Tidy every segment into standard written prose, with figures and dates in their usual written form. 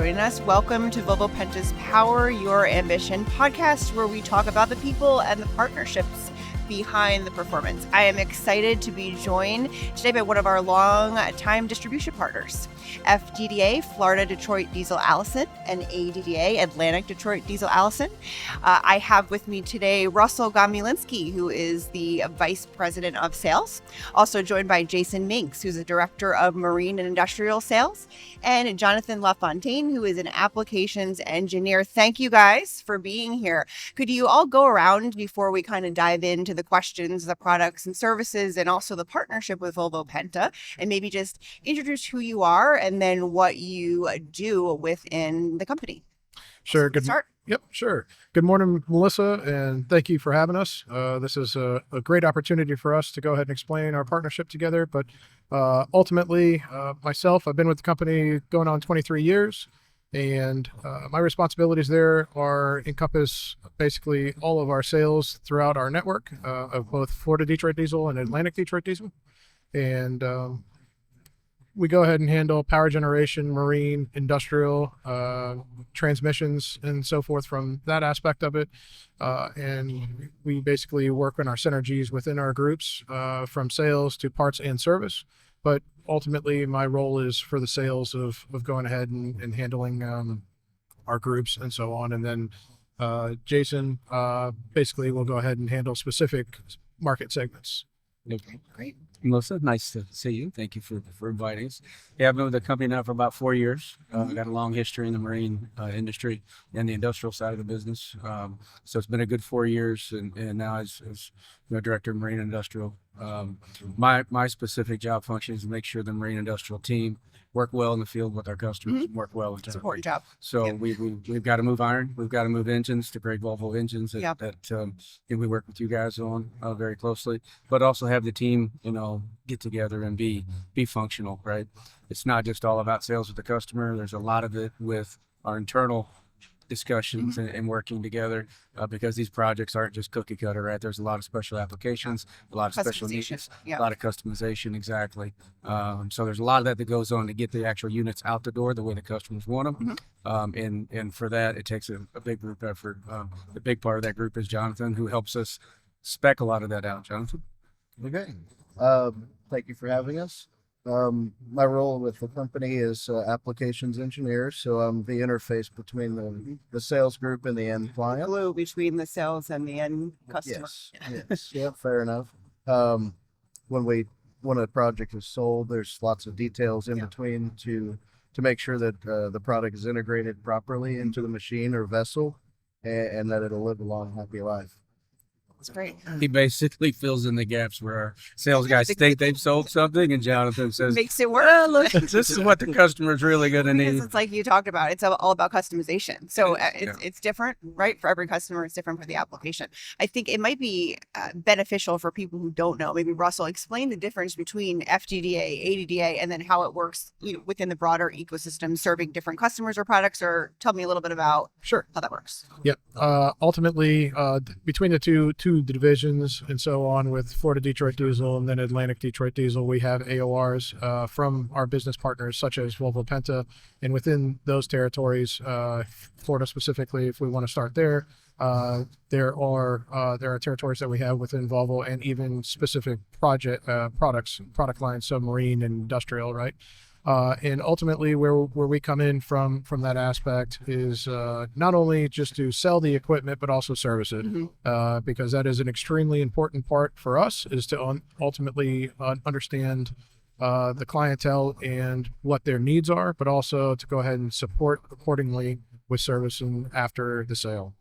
joining us. Welcome to Volvo Penta's Power Your Ambition podcast, where we talk about the people and the partnerships behind the performance. I am excited to be joined today by one of our long-time distribution partners, FDDA, Florida Detroit Diesel Allison, and ADDA, Atlantic Detroit Diesel Allison. I have with me today Russell Gomulinski, who is the Vice President of Sales, also joined by Jason Minx, who's the Director of Marine and Industrial Sales, and Jonathan LaFountaine, who is an Applications Engineer. Thank you guys for being here. Could you all go around before we kind of dive into the questions, the products and services, and also the partnership with Volvo Penta, and maybe just introduce who you are and then what you do within the company? Sure. Good start. Yep, sure. Good morning, Melissa, and thank you for having us. This is a great opportunity for us to go ahead and explain our partnership together. But ultimately, myself, I've been with the company going on 23 years. And my responsibilities there encompass basically all of our sales throughout our network of both Florida Detroit Diesel and Atlantic Detroit Diesel. And we go ahead and handle power generation, marine, industrial, transmissions, and so forth from that aspect of it. And we basically work on our synergies within our groups from sales to parts and service. But ultimately, my role is for the sales of going ahead and handling our groups and so on. And then Jason basically will go ahead and handle specific market segments. Okay. Great. Melissa, nice to see you. Thank you for inviting us. Yeah, I've been with the company now for about 4 years. I've got a long history in the marine industry and the industrial side of the business. So it's been a good 4 years, and now as Director of Marine and Industrial, my specific job function is to make sure the marine industrial team work well in the field with our customers, work well with It's an important job. So we've got to move iron, we've got to move engines, to great Volvo engines that we work with you guys on very closely, but also have the team, get together and be functional, right? It's not just all about sales with the customer. There's a lot of it with our internal discussions and working together because these projects aren't just cookie cutter, right? There's a lot of special applications, a lot of special needs, a lot of customization, exactly. So there's a lot of that goes on to get the actual units out the door the way the customers want them. And for that, it takes a big group effort. The big part of that group is Jonathan, who helps us spec a lot of that out. Jonathan? Okay. Thank you for having us. My role with the company is applications engineer, so I'm the interface between the sales group and the end client. Glue between the sales and the end customer. Yes. Yeah, fair enough. When a project is sold, there's lots of details in between to make sure that the product is integrated properly into the machine or vessel and that it'll live a long, happy life. That's great. He basically fills in the gaps where our sales guys think they've sold something, and Jonathan says, Makes it work. look, this is what the customer's really going to need. Because it's like you talked about, it's all about customization. So it's different, right? For every customer, it's different for the application. I think it might be beneficial for people who don't know. Maybe Russell, explain the difference between FDDA, ADDA, and then how it works within the broader ecosystem, serving different customers or products, or tell me a little bit about how that works. Yep. Ultimately, between the two divisions and so on, with Florida Detroit Diesel and then Atlantic Detroit Diesel, we have AORs from our business partners such as Volvo Penta, and within those territories, Florida specifically, if we want to start there, there are territories that we have within Volvo and even specific product lines, so marine and industrial, right? And ultimately where we come in from that aspect is not only just to sell the equipment, but also service it, because that is an extremely important part for us, is to ultimately understand the clientele and what their needs are, but also to go ahead and support accordingly with service and after the sale.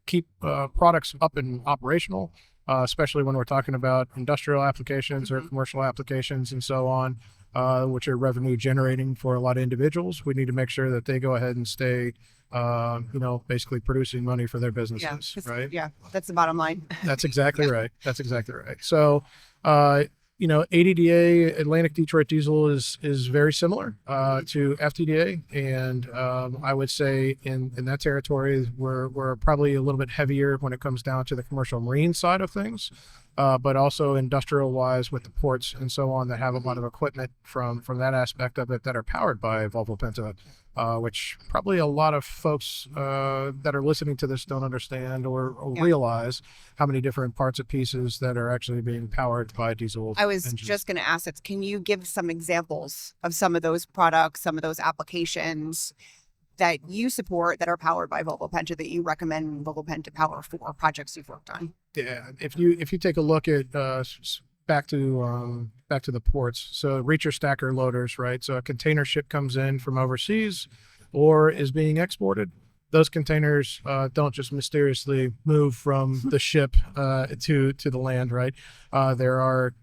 Keep products up and operational, especially when we're talking about industrial applications or commercial applications and so on, which are revenue generating for a lot of individuals. We need to make sure that they go ahead and stay, basically producing money for their businesses, right? Yeah, that's the bottom line. That's exactly right. That's exactly right. So, ADDA, Atlantic Detroit Diesel, is very similar to FDDA, and I would say in that territory we're probably a little bit heavier when it comes down to the commercial marine side of things. but also industrial wise with the ports and so on that have a lot of equipment from that aspect of it that are powered by Volvo Penta, which probably a lot of folks that are listening to this don't understand or realize how many different parts and pieces that are actually being powered by diesel I was engines. just going to ask it. Can you give some examples of some of those products, some of those applications that you support that are powered by Volvo Penta that you recommend Volvo Penta power for projects you've worked on? Yeah, if you take a look at back to the ports, so reacher stacker loaders, right? So a container ship comes in from overseas or is being exported. Those containers don't just mysteriously move from the ship to the land, right? There are,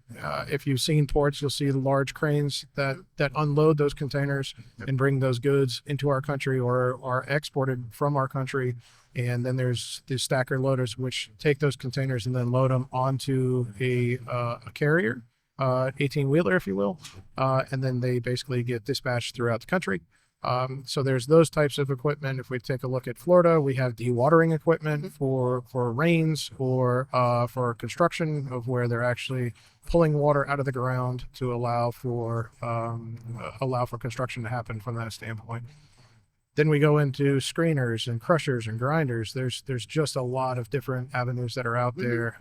if you've seen ports, you'll see the large cranes that unload those containers and bring those goods into our country or are exported from our country. And then there's the stacker loaders, which take those containers and then load them onto a carrier, 18-wheeler, if you will, and then they basically get dispatched throughout the country. So there's those types of equipment. If we take a look at Florida, we have dewatering equipment for rains or for construction of where they're actually pulling water out of the ground to allow for construction to happen from that standpoint. Then we go into screeners and crushers and grinders. There's just a lot of different avenues that are out there,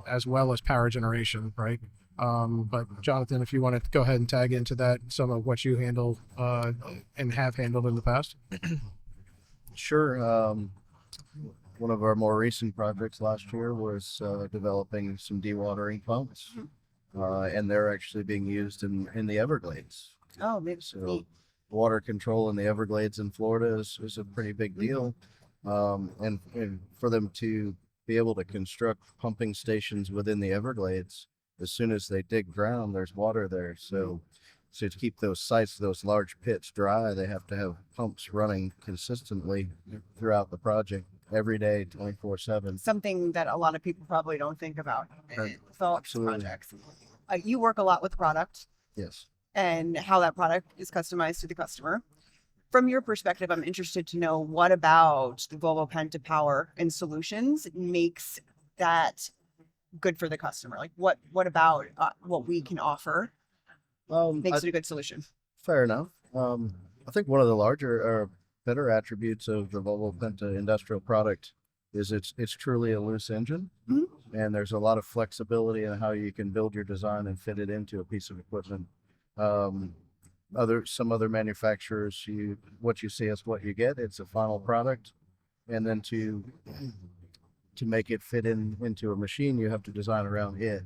as well as power generation, right? But Jonathan, if you want to go ahead and tag into that, some of what you handle and have handled in the past. Sure. One of our more recent projects last year was developing some dewatering pumps, and they're actually being used in the Everglades. Oh, maybe. So water control in the Everglades in Florida is a pretty big deal, and for them to be able to construct pumping stations within the Everglades, as soon as they dig ground, there's water there. So to keep those sites, those large pits dry, they have to have pumps running consistently throughout the project every day, 24/7. Something that a lot of people probably don't think about Right. with all Absolutely. projects. You work a lot with product Yes. and how that product is customized to the customer. From your perspective, I'm interested to know what about the Volvo Penta power and solutions makes that good for the customer? Like what about what we can offer makes it a good solution? Fair enough. I think one of the larger or better attributes of the Volvo Penta industrial product is it's truly a loose engine, and there's a lot of flexibility in how you can build your design and fit it into a piece of equipment. Some other manufacturers, what you see is what you get. It's a final product, and then to make it fit into a machine, you have to design around it.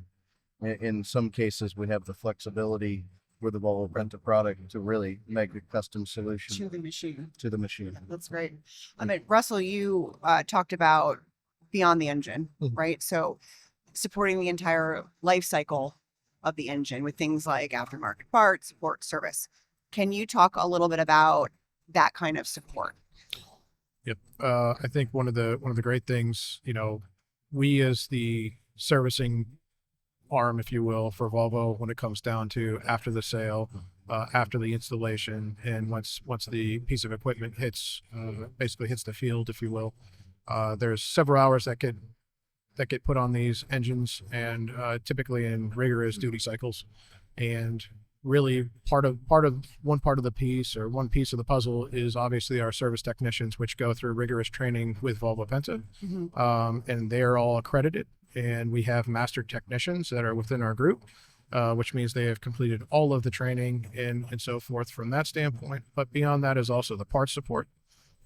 In some cases, we have the flexibility with the Volvo Penta product to really make a custom solution To the machine. to the machine. That's great. I mean, Russell, you talked about beyond the engine, right? So supporting the entire life cycle of the engine with things like aftermarket parts, support, service. Can you talk a little bit about that kind of support? Yep. I think one of the great things, we as the servicing arm, if you will, for Volvo when it comes down to after the sale, after the installation, and once the piece of equipment basically hits the field, if you will, there's several hours that get put on these engines, and typically in rigorous duty cycles. And really one part of the piece or one piece of the puzzle is obviously our service technicians, which go through rigorous training with Volvo Penta, and they're all accredited, and we have master technicians that are within our group, which means they have completed all of the training and so forth from that standpoint. But beyond that is also the parts support,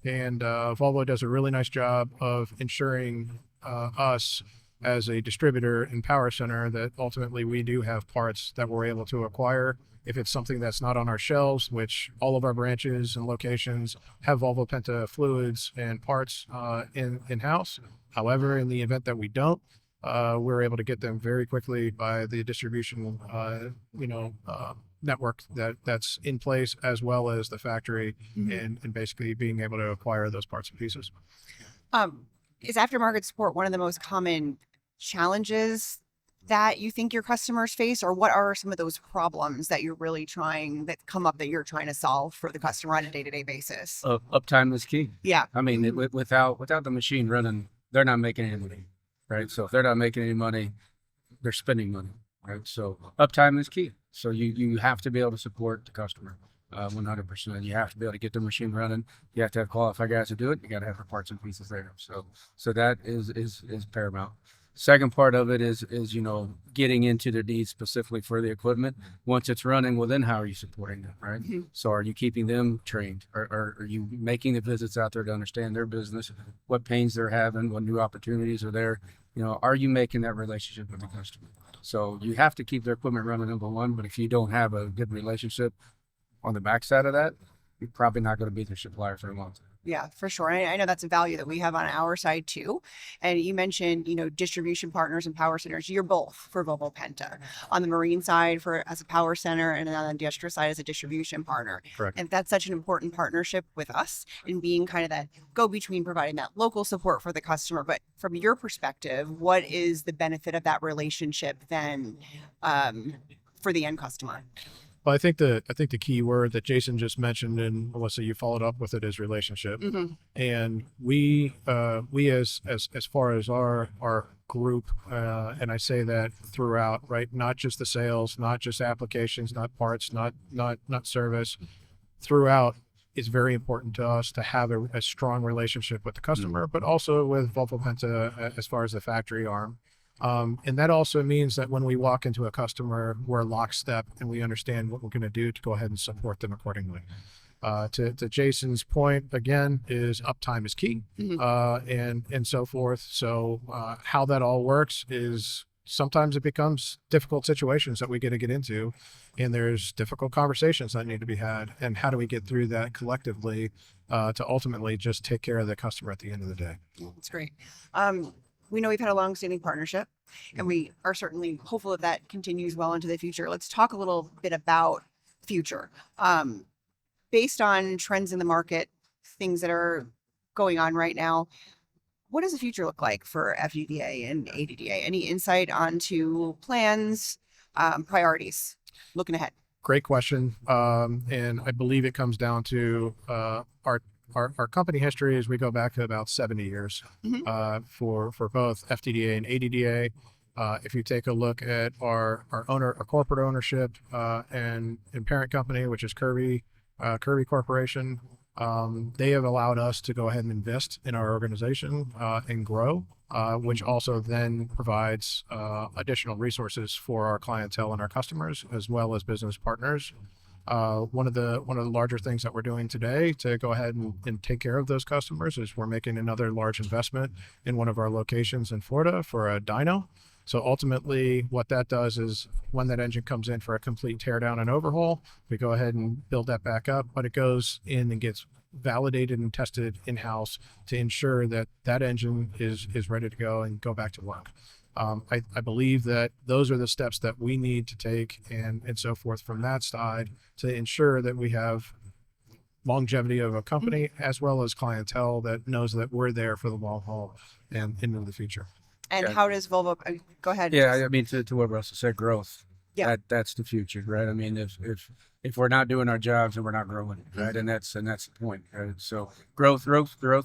and Volvo does a really nice job of ensuring us as a distributor and power center that ultimately we do have parts that we're able to acquire. If it's something that's not on our shelves, which all of our branches and locations have Volvo Penta fluids and parts in-house. However, in the event that we don't, we're able to get them very quickly by the distribution network that's in place, as well as the factory, and basically being able to acquire those parts and pieces. Is aftermarket support one of the most common challenges that you think your customers face, or what are some of those problems that you're come up that you're trying to solve for the customer on a day-to-day basis? Uptime is key. Yeah. I mean, without the machine running, they're not making any money, right? So if they're not making any money, they're spending money, right? So uptime is key. So you have to be able to support the customer 100%. You have to be able to get the machine running. You have to have qualified guys to do it. You got to have the parts and pieces there. So that is paramount. Second part of it is getting into the needs specifically for the equipment. Once it's running, well, then how are you supporting them, right? So are you keeping them trained? Are you making the visits out there to understand their business, what pains they're having, what new opportunities are there? Are you making that relationship with the customer? So you have to keep their equipment running, number one, but if you don't have a good relationship on the backside of that, you're probably not going to be their supplier for a long time. Yeah, for sure. And I know that's a value that we have on our side too. And you mentioned, distribution partners and power centers. You're both for Volvo Penta. On the marine side as a power center, and then on the industrial side as a distribution partner. Correct. And that's such an important partnership with us in being kind of that go-between, providing that local support for the customer. But from your perspective, what is the benefit of that relationship then for the end customer? Well, I think the key word that Jason just mentioned, and Melissa, you followed up with it, is relationship. And we as far as our group, and I say that throughout, right? Not just the sales, not just applications, not parts, not service. Throughout, it's very important to us to have a strong relationship with the customer, but also with Volvo Penta as far as the factory arm. And that also means that when we walk into a customer, we're lockstep and we understand what we're going to do to go ahead and support them accordingly. To Jason's point, again, is uptime is key, and so forth. So how that all works is sometimes it becomes difficult situations that we get into, and there's difficult conversations that need to be had. And how do we get through that collectively to ultimately just take care of the customer at the end of the day? That's great. We know we've had a long-standing partnership, and we are certainly hopeful that continues well into the future. Let's talk a little bit about future. Based on trends in the market, things that are going on right now, what does the future look like for FDDA and ADDA? Any insight onto plans, priorities, looking ahead? Great question. And I believe it comes down to our company history as we go back to about 70 years for both FDDA and ADDA. If you take a look at our corporate ownership and parent company, which is Kirby Corporation, they have allowed us to go ahead and invest in our organization and grow, which also then provides additional resources for our clientele and our customers, as well as business partners. One of the larger things that we're doing today to go ahead and take care of those customers is we're making another large investment in one of our locations in Florida for a dyno. So ultimately what that does is when that engine comes in for a complete teardown and overhaul, we go ahead and build that back up, but it goes in and gets validated and tested in-house to ensure that that engine is ready to go and go back to work. I believe that those are the steps that we need to take and so forth from that side to ensure that we have longevity of a company as well as clientele that knows that we're there for the long haul and into the future. And how does Volvo, go ahead. Yeah, I mean, to what Russell said, growth. Yeah. That's the future, right? I mean, if we're not doing our jobs and we're not growing, right? And that's the point, right? So growth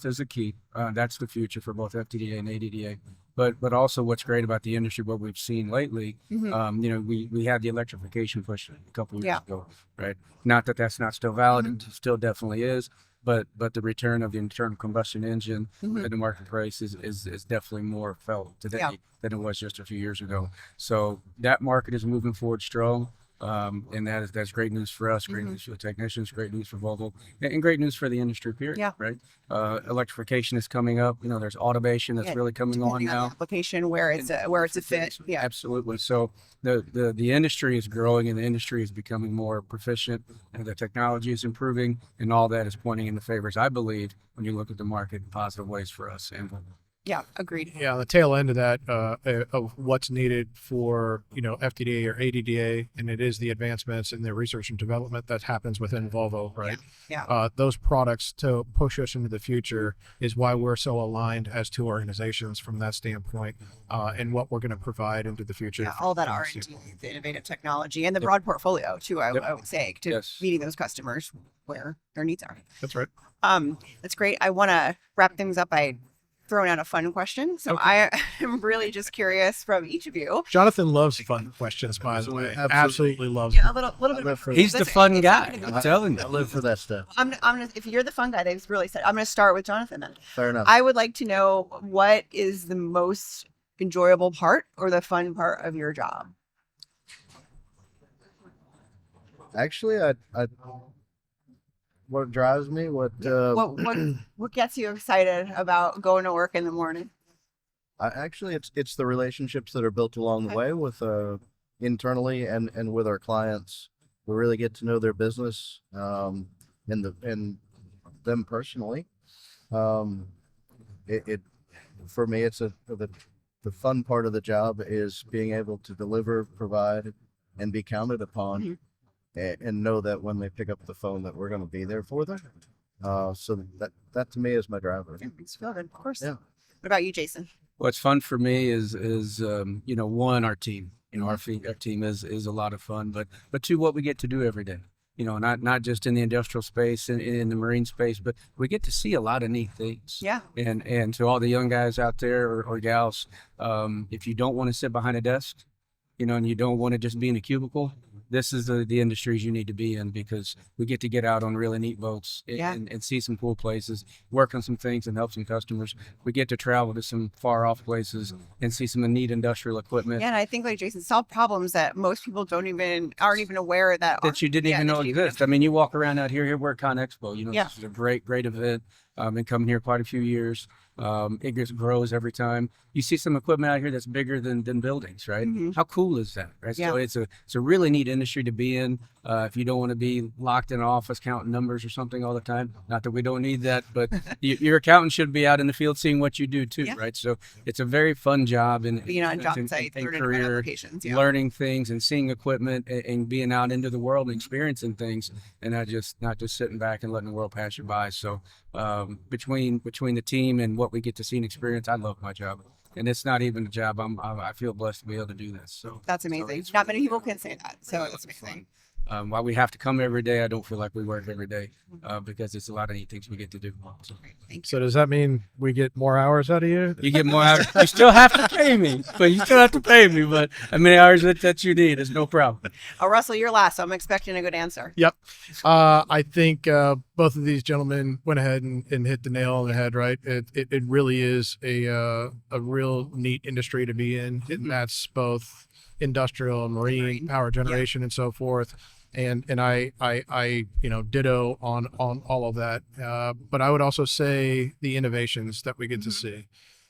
is the key. That's the future for both FDDA and ADDA. But also what's great about the industry, what we've seen lately, we had the electrification push a couple of years ago, right? Not that that's not still valid, it still definitely is. But the return of the internal combustion engine in the marketplace is definitely more felt today than it was just a few years ago. So that market is moving forward strong. And that's great news for us, great news for the technicians, great news for Volvo, and great news for the industry period, right? Electrification is coming up. There's automation that's really coming on now. Application where it's a fit. Yeah, absolutely. So the industry is growing and the industry is becoming more proficient and the technology is improving and all that is pointing in the favors, I believe, when you look at the market in positive ways for us and Volvo. Yeah, agreed. Yeah, the tail end of that, of what's needed for, FDDA or ADDA, and it is the advancements in the research and development that happens within Volvo, right? Yeah. Those products to push us into the future is why we're so aligned as two organizations from that standpoint, and what we're going to provide into the future. Yeah, all that R&D, the innovative technology, and the broad portfolio too, I would say, to meeting those customers where their needs are. That's right. That's great. I want to wrap things up by throwing out a fun question. So Okay. I am really just curious from each of you. Jonathan loves fun questions, by the way. Absolutely loves Yeah, them. a little I bit. live for- He's the fun guy. I'm telling I you. live for that stuff. I'm gonna. If you're the fun guy, they've really said. I'm gonna start with Jonathan then. Fair enough. I would like to know what is the most enjoyable part or the fun part of your job. Actually, I what drives me, What gets you excited about going to work in the morning? it's the relationships that are built along the way with internally and with our clients. We really get to know their business and them personally. It for me, it's the fun part of the job is being able to deliver, provide, and be counted upon, and know that when they pick up the phone that we're going to be there for them. So that to me is my driver. Yeah, makes you feel good, of course. Yeah. What about you, Jason? What's fun for me is one, our team. Our team is a lot of fun, but two, what we get to do every day. Not just in the industrial space and in the marine space, but we get to see a lot of neat things. Yeah. And to all the young guys out there or gals, if you don't want to sit behind a desk, and you don't want to just be in a cubicle, this is the industries you need to be in, because we get out on really neat boats and see some cool places, work on some things and help some customers. We get to travel to some far off places and see some neat industrial equipment. Yeah, and I think like Jason solve problems that most people aren't even aware that You didn't even know exist. I mean, you walk around out here we're at ConExpo. This is a great event. Been coming here quite a few years. It grows every time. You see some equipment out here that's bigger than buildings, right? How cool is that, right? Yeah. So it's a really neat industry to be in. If you don't want to be locked in an office counting numbers or something all the time, not that we don't need that, but your accountant should be out in the field seeing what you do too, right? So it's a very fun job and being on job sites, and learning career, applications, learning things and seeing equipment and being out into the world and experiencing things, and not just sitting back and letting the world pass you by. So between the team and what we get to see and experience, I love my job, and it's not even a job. I feel blessed to be able to do this. So that's amazing. Not many people can say that, so that's amazing. While we have to come every day, I don't feel like we work every day because it's a lot of neat things we get to do. So. Thank you. So does that mean we get more hours out of you? You get more hours. You still have to pay me, but how many hours that you need is no problem. Oh, Russell, you're last, so I'm expecting a good answer. Yep. I think both of these gentlemen went ahead and hit the nail on the head, right? It really is a real neat industry to be in. And that's both industrial, marine, power generation, and so forth. And I ditto on all of that. But I would also say the innovations that we get to see,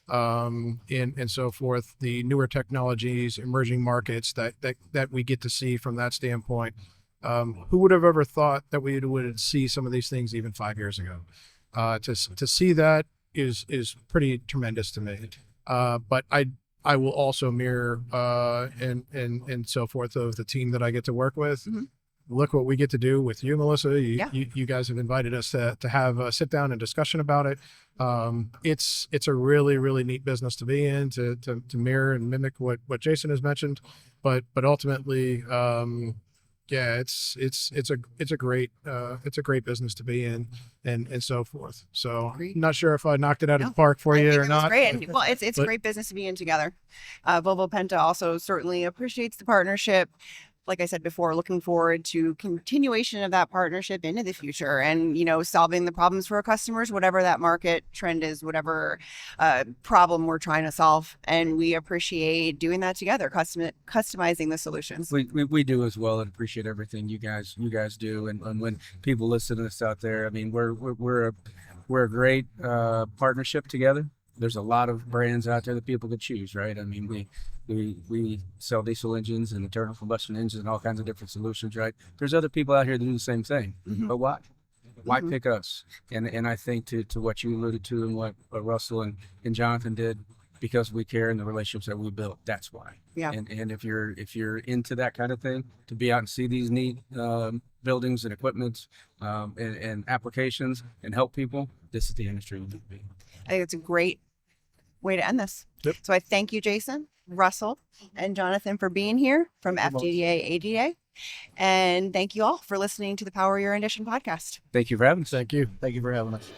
and so forth, the newer technologies, emerging markets that we get to see from that standpoint. Who would have ever thought that we would see some of these things even 5 years ago? To see that is pretty tremendous to me. But I will also mirror and so forth of the team that I get to work with. Look what we get to do with you, Melissa. You guys have invited us to have a sit down and discussion about it. It's a really, really neat business to be in, to mirror and mimic what Jason has mentioned, but ultimately, it's a great business to be in, and so forth. So not sure if I knocked it out of the park for you or not. Great. And, well, it's a great business to be in together. Volvo Penta also certainly appreciates the partnership. Like I said before, looking forward to continuation of that partnership into the future and, solving the problems for our customers, whatever that market trend is, whatever problem we're trying to solve. And we appreciate doing that together, customizing the solutions. We do as well, and appreciate everything you guys do. And when people listen to us out there, I mean, we're a great partnership together. There's a lot of brands out there that people could choose, right? I mean, we sell diesel engines and internal combustion engines and all kinds of different solutions, right? There's other people out here that do the same thing, but why? Why pick us? And I think to what you alluded to and what Russell and Jonathan did, because we care and the relationships that we built, that's why. Yeah. And if you're into that kind of thing, to be out and see these neat buildings and equipment and applications and help people, this is the industry you need to be. I think it's a great way to end this. Yep. So I thank you, Jason, Russell, and Jonathan for being here from FDDA ADDA. And thank you all for listening to the Power Your Ambition podcast. Thank you for having us. Thank you. Thank you for having us.